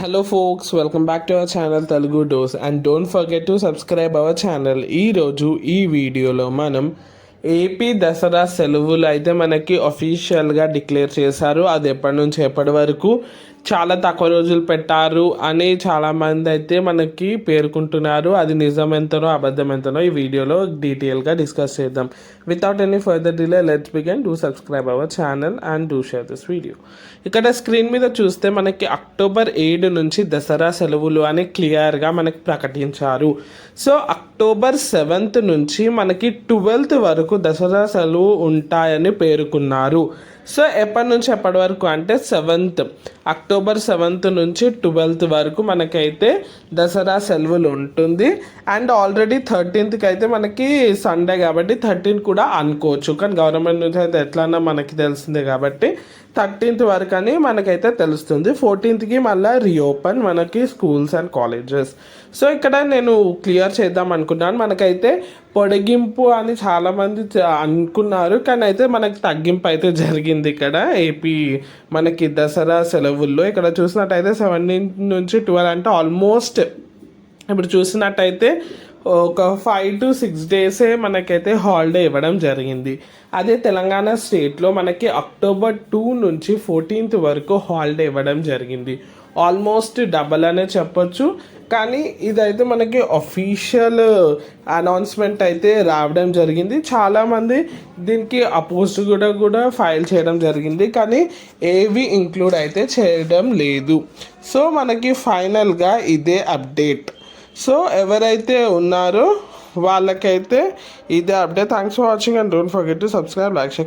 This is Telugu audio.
Hello folks, welcome back to our channel Telugu Dose and don't forget to subscribe our channel. ఈ రోజు ఈ వీడియోలో మనం ఏపీ దసరా సెలవులు అయితే మనకి అఫీషియల్గా డిక్లేర్ చేశారు. అది ఎప్పటి నుంచి ఎప్పటి వరకు చాలా తక్కువ రోజులు పెట్టారు అని చాలామంది అయితే మనకి పేర్కొంటున్నారు. అది నిజం ఎంతనో అబద్ధం ఎంతనో ఈ వీడియోలో డీటెయిల్గా డిస్కస్ చేద్దాం. Without any further delay let's begin. Do subscribe our channel and do share this video. ఇక్కడ స్క్రీన్ మీద చూస్తే మనకి అక్టోబర్ 7 నుంచి దసరా సెలవులు అని క్లియర్గా మనకి ప్రకటించారు. సో అక్టోబర్ 7 నుంచి మనకి 12 వరకు దసరా సెలవు ఉంటాయని పేర్కొన్నారు. సో ఎప్పటి నుంచి ఎప్పటి వరకు అంటే అక్టోబర్ 7 నుంచి 12 వరకు మనకైతే దసరా సెలవులు ఉంటుంది. అండ్ ఆల్రెడీ 13th అయితే మనకి సండే కాబట్టి 13 కూడా అనుకోవచ్చు, కానీ గవర్నమెంట్ నుంచి అయితే ఎట్లన్నా మనకి తెలిసిందే కాబట్టి 13th వరకు అని మనకైతే తెలుస్తుంది. 14th మళ్ళీ రీఓపెన్ మనకి స్కూల్స్ అండ్ కాలేజెస్. సో ఇక్కడ నేను క్లియర్ చేద్దాం అనుకున్నాను. మనకైతే పొడిగింపు అని చాలామంది అనుకున్నారు, కానీ అయితే మనకి తగ్గింపు అయితే జరిగింది ఇక్కడ ఏపీ మనకి దసరా సెలవుల్లో. ఇక్కడ చూసినట్టయితే 17 నుంచి 12 అంటే ఆల్మోస్ట్ ఇప్పుడు చూసినట్టయితే ఒక 5 to 6 డేసే మనకైతే హాలిడే ఇవ్వడం జరిగింది. అదే తెలంగాణ స్టేట్లో మనకి అక్టోబర్ 2 నుంచి 14th వరకు హాలిడే ఇవ్వడం జరిగింది. ఆల్మోస్ట్ డబల్ అనే చెప్పొచ్చు, కానీ ఇదైతే మనకి అఫీషియల్ అనౌన్స్మెంట్ అయితే రావడం జరిగింది. చాలామంది దీనికి అపోజ్ కూడా ఫైల్ చేయడం జరిగింది, కానీ ఏవి ఇంక్లూడ్ అయితే చేయడం లేదు. సో మనకి ఫైనల్గా ఇదే అప్డేట్. సో ఎవరైతే ఉన్నారో వాళ్ళకైతే ఇదే update. Thanks for watching and don't forget to subscribe, like, share,